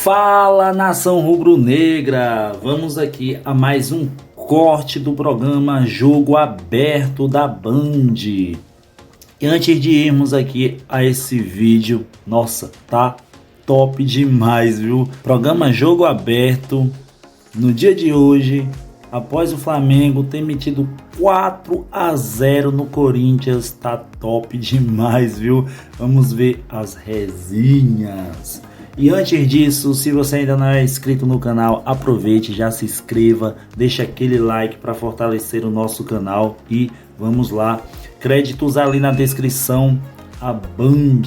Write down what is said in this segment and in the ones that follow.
Fala, nação rubro-negra! Vamos aqui a mais um corte do programa Jogo Aberto da Band. E antes de irmos aqui a esse vídeo, nossa, tá top demais, viu? Programa Jogo Aberto no dia de hoje, após o Flamengo ter metido 4-0 no Corinthians, tá top demais, viu? Vamos ver as resenhas. E antes disso, se você ainda não é inscrito no canal, aproveite, já se inscreva, deixa aquele like para fortalecer o nosso canal e vamos lá. Créditos ali na descrição, a Band.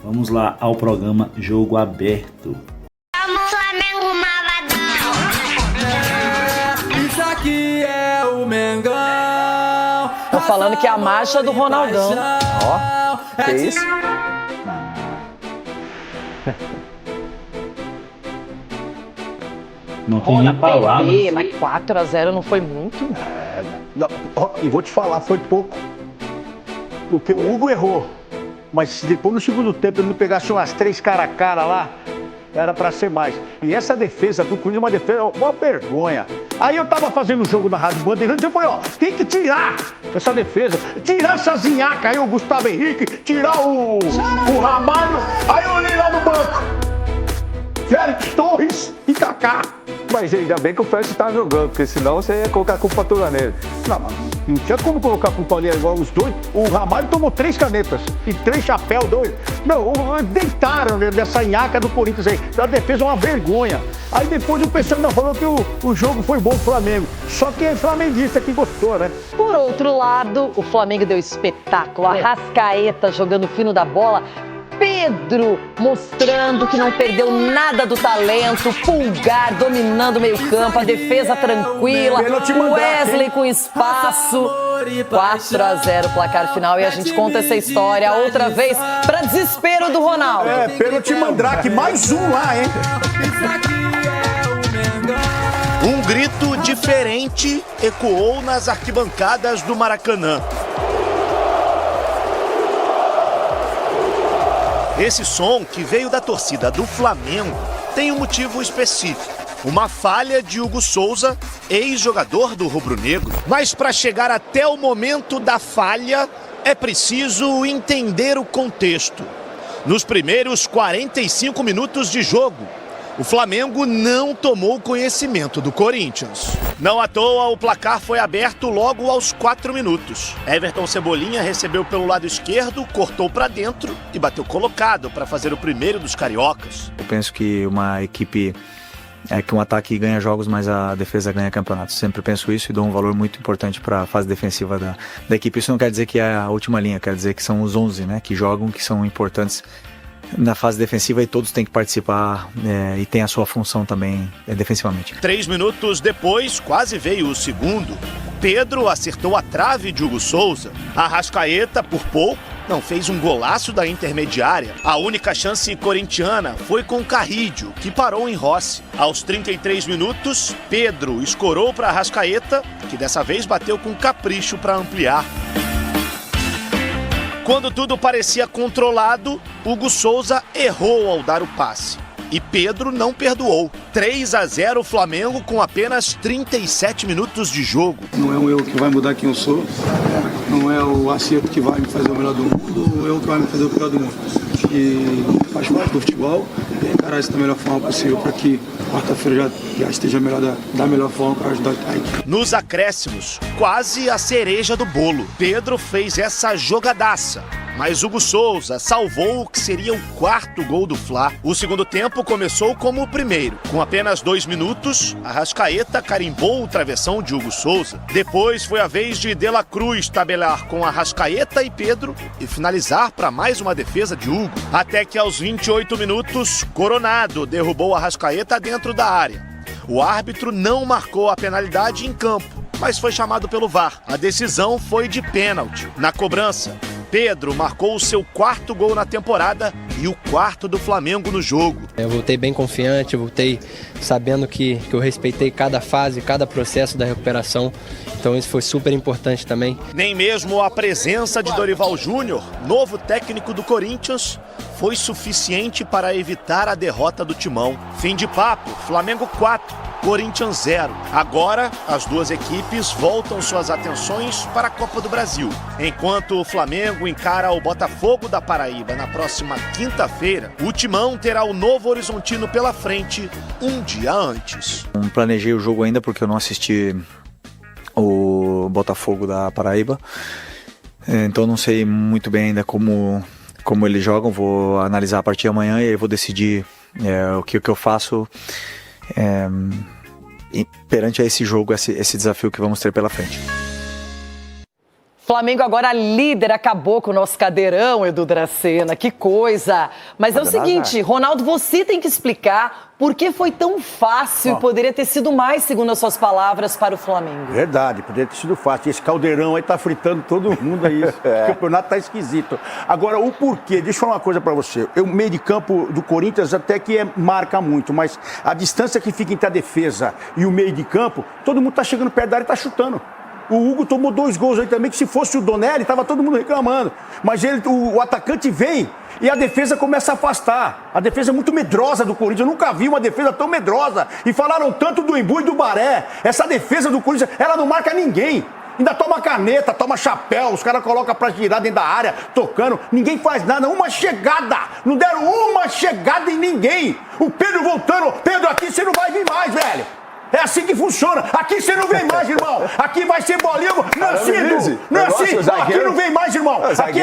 Vamos lá ao programa Jogo Aberto. Flamengo malvadão. Isso aqui é o Mengão. Tô falando que é a marcha do Ronaldão. Ó, que isso? Não tem nem palavra. Mas 4-0 não foi muito? Não, e vou te falar, foi pouco. Porque o Hugo errou. Mas se depois no segundo tempo ele não pegasse umas 3 cara a cara lá, era pra ser mais. E essa defesa do Corinthians é uma defesa, uma vergonha. Aí eu tava fazendo o jogo na Rádio Bandeirantes e eu falei, ó, tem que tirar essa defesa, tirar essa zinhaca aí, o Gustavo Henrique, tirar o Ramalho. Aí eu olhei lá no banco, Félix Torres e Kaká. Mas ainda bem que o Félix tá jogando, porque senão você ia colocar a culpa toda nele. Não tinha como colocar a culpa ali igual os dois. O Ramalho tomou 3 canetas e 3 chapéus, 2. Não, deitaram dessa nhaca do Corinthians aí. A defesa é uma vergonha. Aí depois o pessoal ainda falou que o jogo foi bom pro Flamengo. Só que é flamenguista que gostou, né? Por outro lado, o Flamengo deu espetáculo. Arrascaeta jogando fino da bola. Pedro mostrando que não perdeu nada do talento, Pulgar dominando o meio-campo, a defesa tranquila, Wesley com espaço. 4-0 placar final e a gente conta essa história outra vez para desespero do Ronaldo. É, pênalti Mandrake, mais um lá, hein? Um grito diferente ecoou nas arquibancadas do Maracanã. Esse som, que veio da torcida do Flamengo, tem um motivo específico. Uma falha de Hugo Souza, ex-jogador do rubro-negro. Mas para chegar até o momento da falha, é preciso entender o contexto. Nos primeiros 45 minutos de jogo, o Flamengo não tomou conhecimento do Corinthians. Não à toa, o placar foi aberto logo aos 4 minutos. Everton Cebolinha recebeu pelo lado esquerdo, cortou para dentro e bateu colocado para fazer o primeiro dos cariocas. Eu penso que uma equipe que um ataque ganha jogos, mas a defesa ganha campeonatos. Sempre penso isso e dou um valor muito importante para a fase defensiva da equipe. Isso não quer dizer que é a última linha, quer dizer que são os 11, né, que jogam, que são importantes na fase defensiva e todos têm que participar e tem a sua função também defensivamente. 3 minutos depois, quase veio o segundo. Pedro acertou a trave de Hugo Souza. Arrascaeta, por pouco, não fez um golaço da intermediária. A única chance corintiana foi com Carrídio, que parou em Rossi. Aos 33 minutos, Pedro escorou para Arrascaeta, que dessa vez bateu com capricho para ampliar. Quando tudo parecia controlado, Hugo Souza errou ao dar o passe. E Pedro não perdoou. 3-0 Flamengo com apenas 37 minutos de jogo. Não é o eu que vai mudar quem eu sou, não é o acerto que vai me fazer o melhor do mundo, ou eu que vai me fazer o pior do mundo. E faz parte do futebol, e encarar isso da melhor forma possível para que quarta-feira já esteja melhor, da melhor forma para ajudar a equipe. Nos acréscimos, quase a cereja do bolo. Pedro fez essa jogadaça. Mas Hugo Souza salvou o que seria o 4º gol do Fla. O segundo tempo começou como o primeiro. Com apenas 2 minutos, Arrascaeta carimbou o travessão de Hugo Souza. Depois foi a vez de De La Cruz tabelar com Arrascaeta e Pedro e finalizar para mais uma defesa de Hugo. Até que aos 28 minutos, Coronado derrubou Arrascaeta dentro da área. O árbitro não marcou a penalidade em campo, mas foi chamado pelo VAR. A decisão foi de pênalti. Na cobrança, Pedro marcou o seu 4º gol na temporada e o 4º do Flamengo no jogo. Eu voltei bem confiante, eu voltei sabendo que eu respeitei cada fase, cada processo da recuperação, então isso foi super importante também. Nem mesmo a presença de Dorival Júnior, novo técnico do Corinthians, foi suficiente para evitar a derrota do Timão. Fim de papo, Flamengo 4, Corinthians 0. Agora, as duas equipes voltam suas atenções para a Copa do Brasil. Enquanto o Flamengo encara o Botafogo da Paraíba na próxima quinta-feira, o Timão terá o Novo Horizontino pela frente um dia antes. Não planejei o jogo ainda porque eu não assisti o Botafogo da Paraíba, então não sei muito bem ainda como eles jogam. Vou analisar a partir de amanhã e aí vou decidir o que eu faço perante a esse jogo, esse desafio que vamos ter pela frente. Flamengo agora líder, acabou com o nosso cadeirão, Edu Dracena, que coisa. Mas é o seguinte, Ronaldo, você tem que explicar por que foi tão fácil e poderia ter sido mais, segundo as suas palavras, para o Flamengo. Verdade, poderia ter sido fácil. Esse caldeirão aí tá fritando todo mundo aí. O campeonato tá esquisito. Agora, o porquê? Deixa eu falar uma coisa pra você. O meio de campo do Corinthians até que marca muito, mas a distância que fica entre a defesa e o meio de campo, todo mundo tá chegando perto da área e tá chutando. O Hugo tomou 2 gols aí também, que se fosse o Donelli, tava todo mundo reclamando. Mas o atacante vem e a defesa começa a afastar. A defesa é muito medrosa do Corinthians. Eu nunca vi uma defesa tão medrosa. E falaram tanto do Embu e do Baré. Essa defesa do Corinthians, ela não marca ninguém. Ainda toma caneta, toma chapéu, os caras colocam pra girar dentro da área, tocando. Ninguém faz nada, uma chegada. Não deram uma chegada em ninguém. O Pedro voltando. Pedro, aqui você não vai vir mais, velho. É assim que funciona. Aqui você não vem mais, irmão. Aqui vai ser bolinha. Nascido. Aqui não vem mais, irmão. Aqui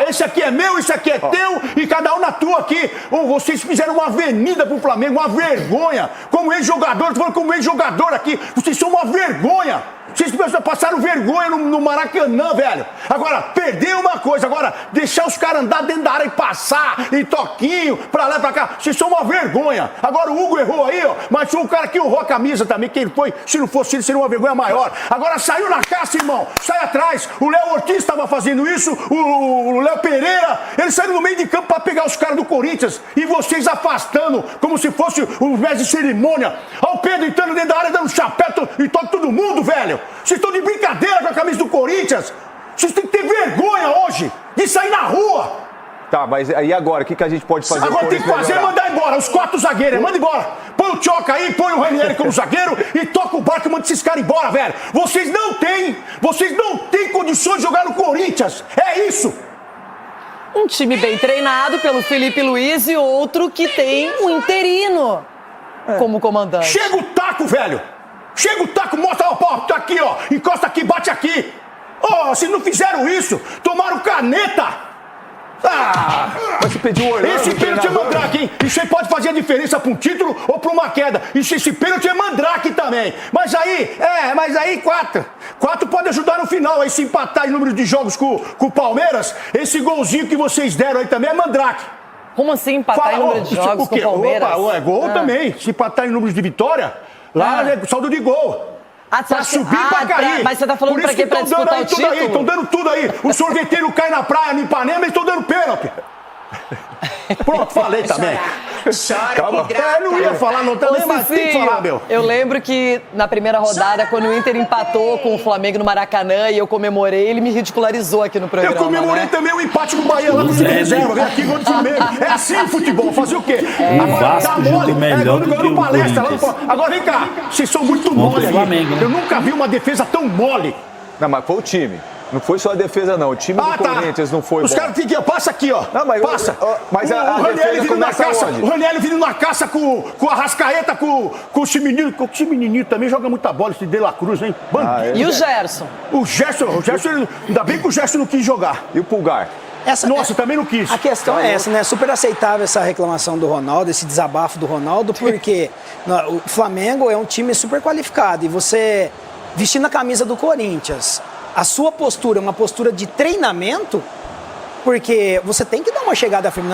esse aqui é meu, esse aqui é teu e cada um na tua aqui. Vocês fizeram uma avenida pro Flamengo, uma vergonha. Como ex-jogador, tô falando como ex-jogador aqui. Vocês são uma vergonha. Vocês passaram vergonha no Maracanã, velho. Agora, perder uma coisa. Agora, deixar os caras andar dentro da área e passar, em toquinho, pra lá e pra cá. Vocês são uma vergonha. Agora, o Hugo errou aí, ó. Mas foi o cara que honrou a camisa também. Quem foi, se não fosse ele, seria uma vergonha maior. Agora, saiu na caça, irmão. Sai atrás. O Léo Ortiz estava fazendo isso. O Léo Pereira. Eles saíram no meio de campo pra pegar os caras do Corinthians. E vocês afastando, como se fosse os mestres de cerimônia. Olha o Pedro entrando dentro da área, dando chapéu e toca todo mundo, velho. Vocês estão de brincadeira com a camisa do Corinthians? Vocês têm que ter vergonha hoje de sair na rua. Tá, mas aí agora, o que a gente pode fazer? Agora tem que fazer é mandar embora os 4 zagueiros, manda embora. Põe o Tchoca aí, põe o Ranieri como zagueiro e toca o barco e manda esses caras embora, velho. Vocês não têm condições de jogar no Corinthians. É isso. Um time bem treinado pelo Felipe Luiz e outro que tem um interino como comandante. Chega o taco, velho. Chega o taco, mostra o pau, tá aqui, ó. Encosta aqui, bate aqui. Ó, se não fizeram isso, tomaram caneta. Mas você pediu o Orlando. Esse pênalti é mandrake, hein? Isso aí pode fazer a diferença pra um título ou pra uma queda. Esse pênalti é mandrake também. Mas aí 4 pode ajudar no final. Aí se empatar em número de jogos com o Palmeiras, esse golzinho que vocês deram aí também é mandrake. Como assim empatar em número de jogos com o Palmeiras? É gol também. Se empatar em número de vitória, lá é saldo de gol. Pra subir pra cair. Mas você tá falando pra quê? Pra disputar o título? Estão dando tudo aí. O sorveteiro cai na praia, no Ipanema, e estão dando pênalti. Pronto, falei também. Calma. Eu não ia falar não também, mas tem que falar, meu. Eu lembro que na primeira rodada, quando o Inter empatou com o Flamengo no Maracanã e eu comemorei, ele me ridicularizou aqui no programa. Eu comemorei também o empate com o Bahia lá no time reserva. Vem aqui, gol do Flamengo. É assim o futebol, fazer o quê? O Vasco jogou melhor do que o Corinthians. Agora vem cá, vocês são muito mole aí. Flamengo, né? Eu nunca vi uma defesa tão mole. Não, mas foi o time. Não foi só a defesa, não. O time do Corinthians não foi Os caras ficam, passa aqui, ó. Não, mas passa. Mas a Ranieri vindo na caça. onde? O Ranieri vindo na caça com a Arrascaeta, com o Chimininho. O Chimininho também joga muita bola, esse De La Cruz, hein? E o Gerson? O Gerson, ainda bem que o Gerson não quis jogar. E o Pulgar? Nossa, também não quis. A questão é essa, né? É super aceitável essa reclamação do Ronaldo, esse desabafo do Ronaldo, porque o Flamengo é um time super qualificado e você, vestindo a camisa do Corinthians, a sua postura é uma postura de treinamento, Porque você tem que dar uma chegada firme.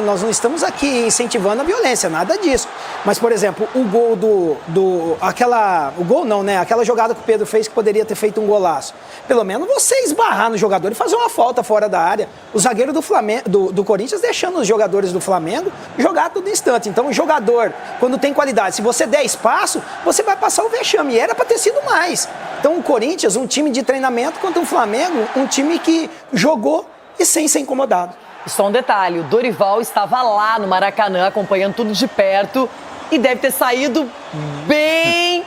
Nós não estamos aqui incentivando a violência, nada disso. Mas, por exemplo, o gol o gol não, né? Aquela jogada que o Pedro fez que poderia ter feito um golaço. Pelo menos você esbarrar no jogador e fazer uma falta fora da área. O zagueiro do Corinthians deixando os jogadores do Flamengo jogar todo instante. Então, o jogador, quando tem qualidade, se você der espaço, você vai passar o vexame. E era para ter sido mais. Então, o Corinthians, um time de treinamento, contra o Flamengo, um time que jogou e sem ser incomodado. Só um detalhe, o Dorival estava lá no Maracanã acompanhando tudo de perto e deve ter saído bem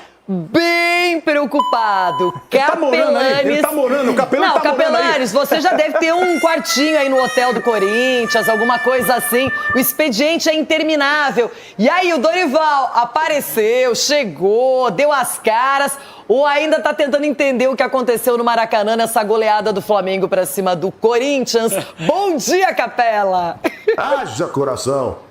preocupado. Ele tá morando, o Capelani Não, tá Capelanes, você já deve ter um quartinho aí no hotel do Corinthians, alguma coisa assim. O expediente é interminável. E aí o Dorival apareceu, chegou, deu as caras, ou ainda tá tentando entender o que aconteceu no Maracanã nessa goleada do Flamengo pra cima do Corinthians. Bom dia, Capela! Haja coração!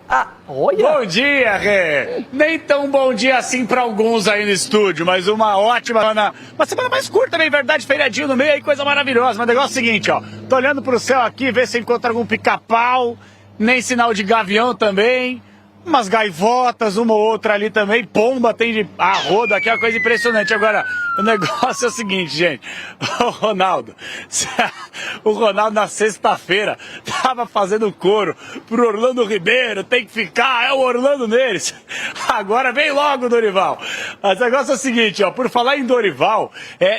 Olha. Bom dia, Rê! Nem tão bom dia assim pra alguns aí no estúdio, mas uma ótima semana. Uma semana mais curta, bem verdade, feriadinho no meio aí, coisa maravilhosa. Mas o negócio é o seguinte, ó. Tô olhando pro céu aqui, ver se encontro algum pica-pau, nem sinal de gavião também. Umas gaivotas, uma ou outra ali também. Pomba tem de arrodo aqui, é uma coisa impressionante. Agora, o negócio é o seguinte, gente. O Ronaldo na sexta-feira tava fazendo coro pro Orlando Ribeiro, tem que ficar, é o Orlando neles. Agora vem logo, Dorival. Mas o negócio é o seguinte, ó, por falar em Dorival,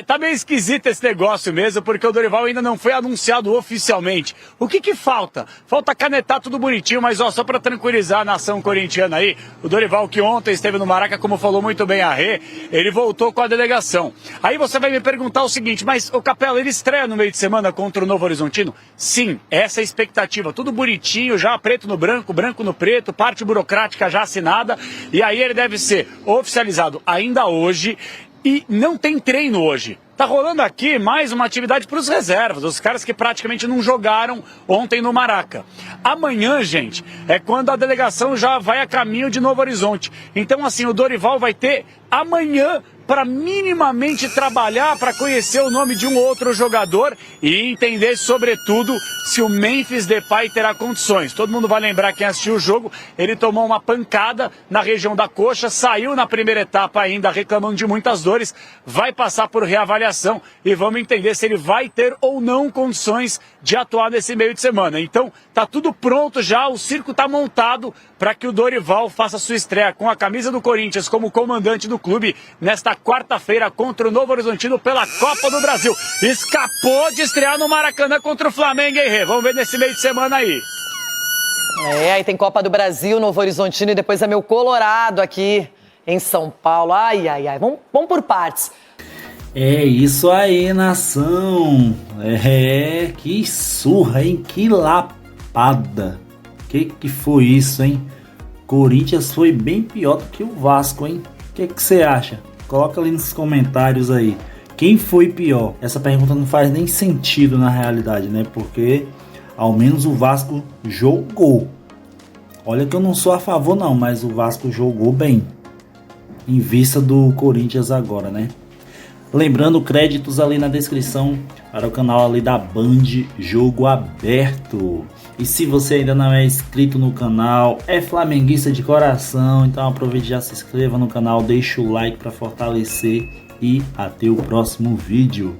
tá meio esquisito esse negócio mesmo, porque o Dorival ainda não foi anunciado oficialmente. O que falta? Falta canetar tudo bonitinho, mas ó, só pra tranquilizar a nação corintiana aí, o Dorival que ontem esteve no Maraca, como falou muito bem a Rê, ele voltou com a delegação. Aí você vai me perguntar o seguinte, mas o Capela, ele estreia no meio de semana contra o Novo Horizontino? Sim, essa é a expectativa, tudo bonitinho, já preto no branco, branco no preto, parte burocrática já assinada, e aí ele deve ser oficializado ainda hoje, e não tem treino hoje. Tá rolando aqui mais uma atividade para os reservas, os caras que praticamente não jogaram ontem no Maraca. Amanhã, gente, é quando a delegação já vai a caminho de Novo Horizonte. Então, assim, o Dorival vai ter amanhã para minimamente trabalhar, para conhecer o nome de um outro jogador e entender, sobretudo, se o Memphis Depay terá condições. Todo mundo vai lembrar, quem assistiu o jogo, ele tomou uma pancada na região da coxa, saiu na primeira etapa ainda reclamando de muitas dores, vai passar por reavaliação e vamos entender se ele vai ter ou não condições de atuar nesse meio de semana. Então, tá tudo pronto já, o circo tá montado para que o Dorival faça sua estreia com a camisa do Corinthians como comandante do clube nesta quarta-feira contra o Novo Horizontino pela Copa do Brasil. Escapou de estrear no Maracanã contra o Flamengo, hein, Rê? Vamos ver nesse meio de semana aí. Aí tem Copa do Brasil, Novo Horizontino e depois é meu Colorado aqui em São Paulo. Ai. Vamos por partes. É isso aí, nação. Que surra, hein? Que lapada. Que foi isso, hein? Corinthians foi bem pior do que o Vasco, hein? O que você acha? Coloca ali nos comentários aí. Quem foi pior? Essa pergunta não faz nem sentido na realidade, né? Porque ao menos o Vasco jogou. Olha que eu não sou a favor não, mas o Vasco jogou bem. Em vista do Corinthians agora, né? Lembrando, créditos ali na descrição para o canal ali da Band Jogo Aberto. E se você ainda não é inscrito no canal, é flamenguista de coração, então aproveite e já se inscreva no canal, deixa o like para fortalecer e até o próximo vídeo.